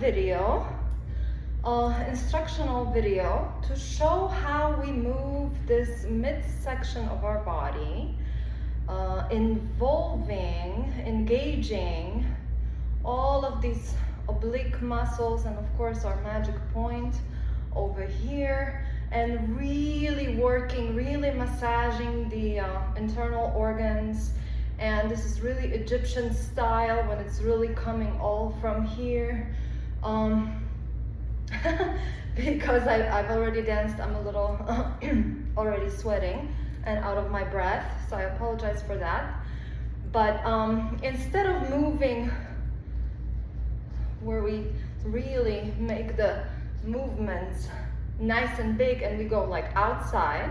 Video, instructional video to show how we move this midsection of our body, engaging all of these oblique muscles and of course our magic point over here, and really massaging the internal organs. And this is really Egyptian style when it's really coming all from here. Because I've already danced, I'm a little already sweating and out of my breath, so I apologize for that. But instead of moving where we really make the movements nice and big and we go like outside,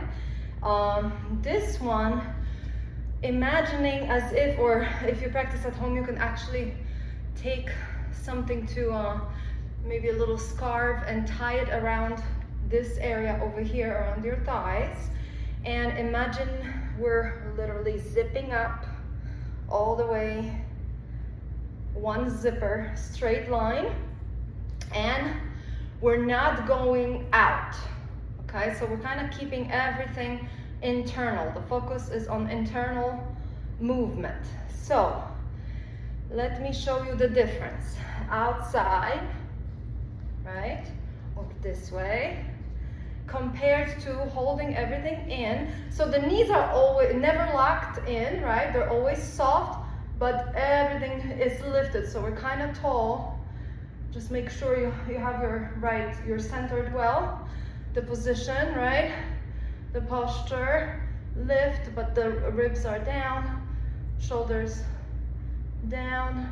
this one, imagining as if, or if you practice at home, you can actually take something to maybe a little scarf and tie it around this area over here around your thighs, and imagine we're literally zipping up all the way, one zipper, straight line, and we're not going out. Okay, so we're kind of keeping everything internal. The focus is on internal movement. So let me show you the difference. Outside, right, or this way, compared to holding everything in. So the knees are always never locked in, right? They're always soft, but everything is lifted. So we're kind of tall. Just make sure you have you're centered well. The position, right? The posture, lift, but the ribs are down, shoulders down,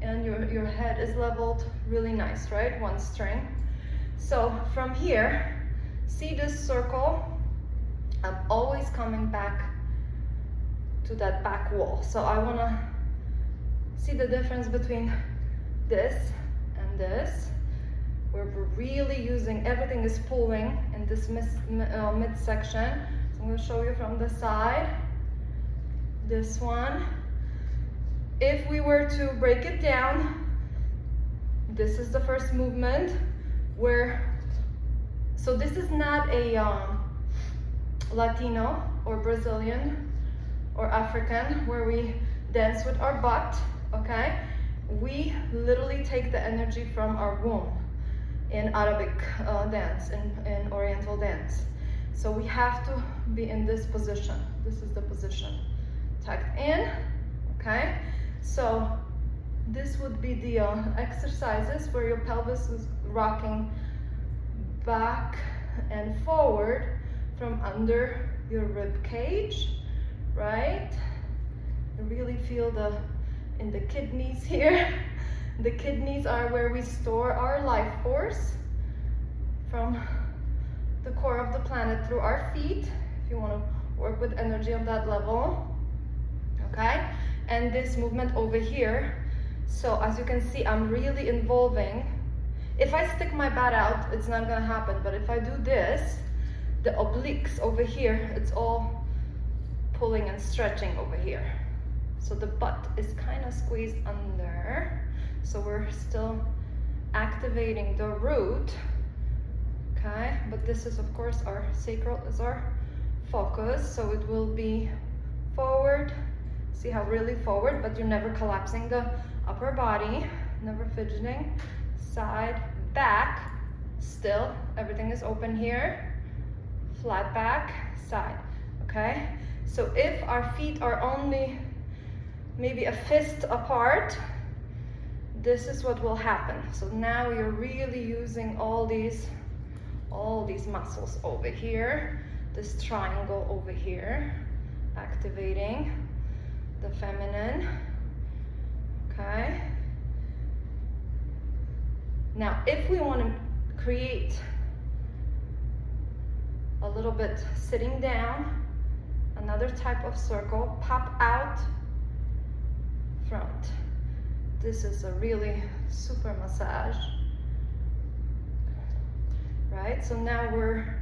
and your head is leveled. Really nice, right? One string. So from here, see this circle? I'm always coming back to that back wall. So I want to see the difference between this and this, where we're really using, everything is pulling in this midsection. So I'm going to show you from the side. This one, if we were to break it down, this is the first movement where, so this is not a Latino or Brazilian or African where we dance with our butt, okay? We literally take the energy from our womb in Arabic dance, in Oriental dance. So we have to be in this position. This is the position. Tucked in, okay? So this would be the exercises where your pelvis is rocking back and forward from under your rib cage, right? You really feel in the kidneys here. The kidneys are where we store our life force from the core of the planet through our feet, if you want to work with energy on that level, okay? And this movement over here, so as you can see, I'm really involving. If I stick my butt out, it's not gonna happen, but if I do this, the obliques over here, it's all pulling and stretching over here. So the butt is kind of squeezed under. So we're still activating the root, okay? But this is, of course, our sacral is our focus. So it will be forward. See how really forward, but you're never collapsing the upper body, never fidgeting. Side, back, still, everything is open here. Flat back, side, okay? So if our feet are only maybe a fist apart, this is what will happen. So now you're really using all these muscles over here, this triangle over here, activating the feminine, okay? Now, if we want to create a little bit sitting down, another type of circle, pop out, front. This is a really super massage, right? So now we're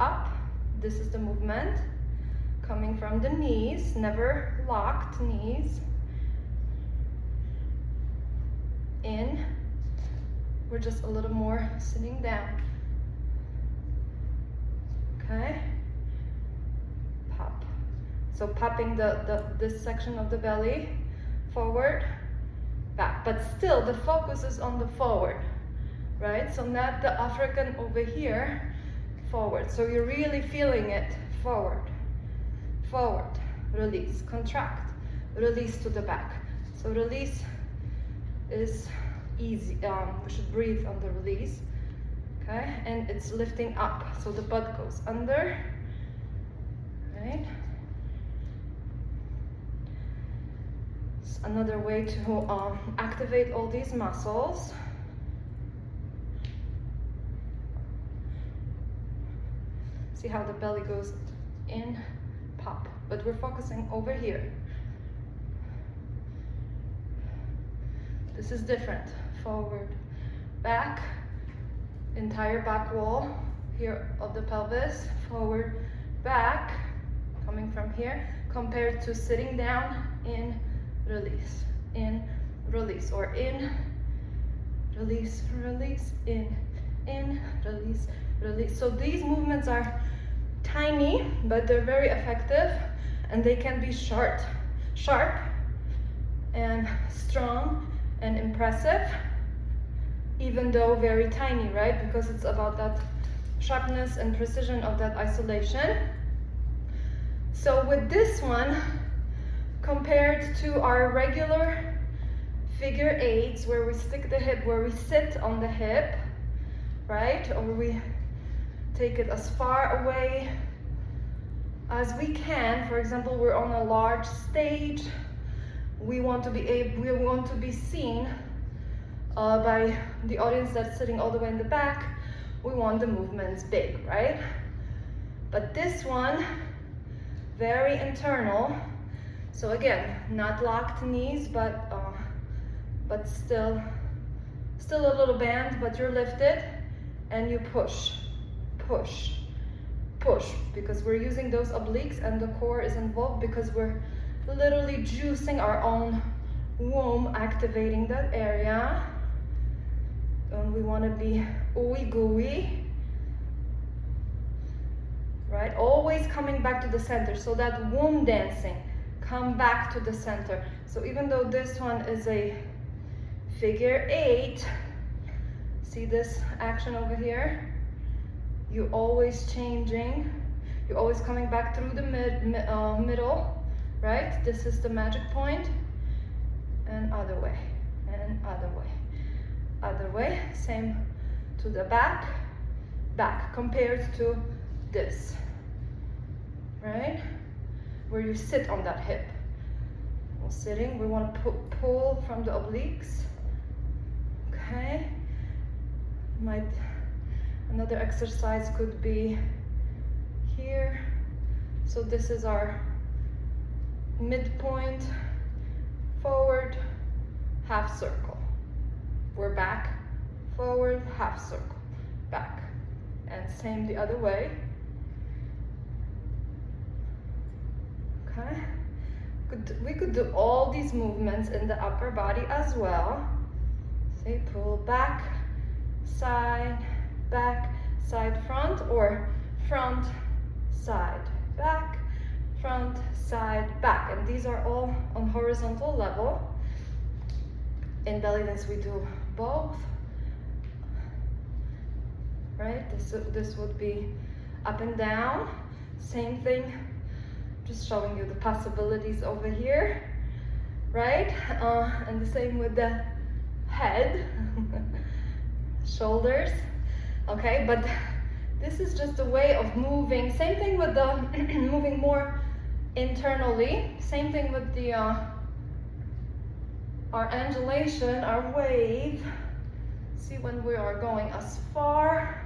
up. This is the movement coming from the knees, never locked knees. In, we're just a little more sitting down. Okay, pop. So popping this section of the belly forward, back, but still the focus is on the forward, right? So not the African over here, forward. So you're really feeling it, forward, forward, release, contract, release to the back. So release is easy, we should breathe on the release, okay? And it's lifting up, so the butt goes under, right? It's another way to activate all these muscles. See how the belly goes in, pop, but we're focusing over here. This is different. Forward, back, entire back wall here of the pelvis, forward, back, coming from here, compared to sitting down, in, release, or in, release, release, in, release, release. So these movements are tiny, but they're very effective, and they can be sharp and strong and impressive, even though very tiny, right? Because it's about that sharpness and precision of that isolation. So with this one, compared to our regular figure eights, where we stick the hip, where we sit on the hip, right? Or we take it as far away as we can. For example, we're on a large stage. We want to be seen by the audience that's sitting all the way in the back. We want the movements big, right? But this one, very internal. So again, not locked knees, but still a little bend, but you're lifted, and you push, push, push, because we're using those obliques and the core is involved, because we're literally juicing our own womb, activating that area. And we want to be ooey gooey, right? Always coming back to the center. So that womb dancing, come back to the center. So even though this one is a figure eight, see this action over here? You're always changing. You're always coming back through the middle. Right? This is the magic point, and other way, and other way, other way, same to the back, back, compared to this, right? Where you sit on that hip. While sitting, we want to pull from the obliques, okay? Another exercise could be here. So this is our midpoint, forward, half circle. We're back, forward, half circle, back. And same the other way. Okay. We could do all these movements in the upper body as well. Say pull back, side, front, or front, side, back, front, side, back. And these are all on horizontal level. In belly dance we do both, right? This would be up and down, same thing, just showing you the possibilities over here, right? And the same with the head, shoulders, okay? But this is just a way of moving. Same thing with the moving more internally. Same thing with the our undulation, our wave. See, when we are going as far,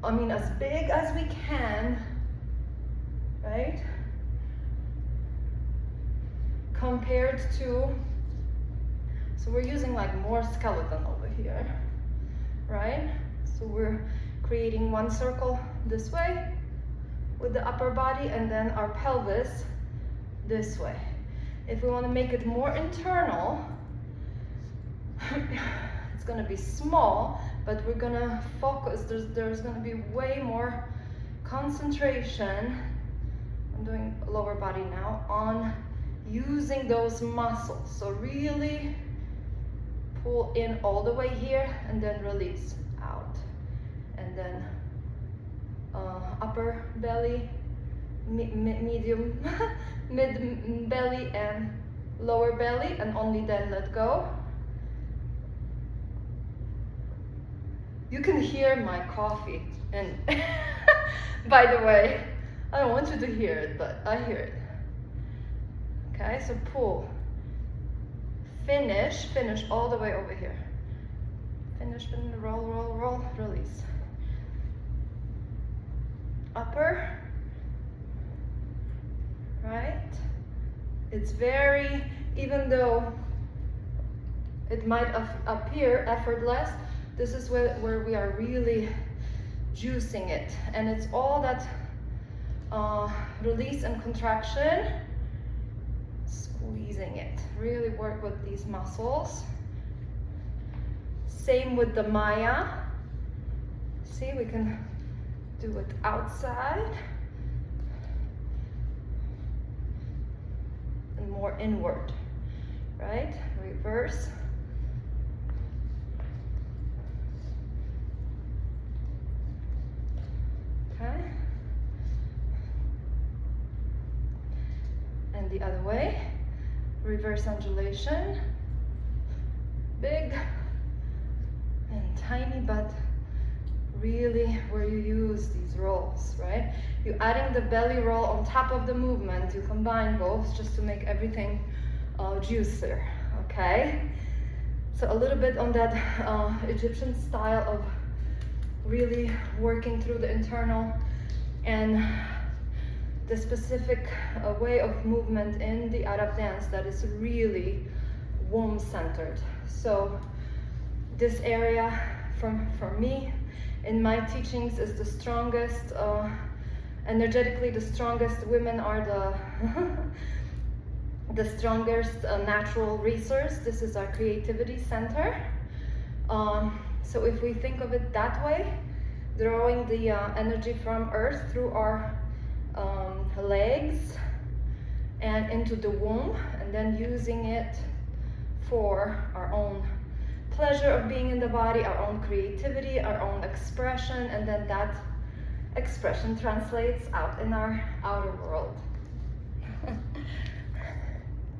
as big as we can, right? Compared to, so we're using like more skeleton over here, right? So we're creating one circle this way with the upper body, and then our pelvis this way. If we want to make it more internal, It's gonna be small, but we're gonna focus. There's gonna be way more concentration. I'm doing lower body now on using those muscles. So really pull in all the way here and then release out. And then upper belly, medium, mid belly and lower belly, and only then let go. You can hear my coffee, and by the way, I don't want you to hear it, but I hear it. Okay, so pull. Finish all the way over here. Finish, roll, roll, roll, release. Upper, right? It's very, even though it might appear effortless, this is where we are really juicing it. And it's all that release and contraction, squeezing it. Really work with these muscles. Same with the Maya. See, we can do it outside and more inward, right? Reverse. Okay. And the other way. Reverse undulation. Big and tiny, but really where you use these rolls, right? You're adding the belly roll on top of the movement. You combine both just to make everything juicier, okay? So a little bit on that Egyptian style of really working through the internal and the specific way of movement in the Arab dance that is really womb centered. So this area for me in my teachings is the strongest, energetically the strongest. Women are the strongest natural resource. This is our creativity center. So if we think of it that way, drawing the energy from earth through our legs and into the womb, and then using it for our own pleasure of being in the body, our own creativity, our own expression, and then that expression translates out in our outer world.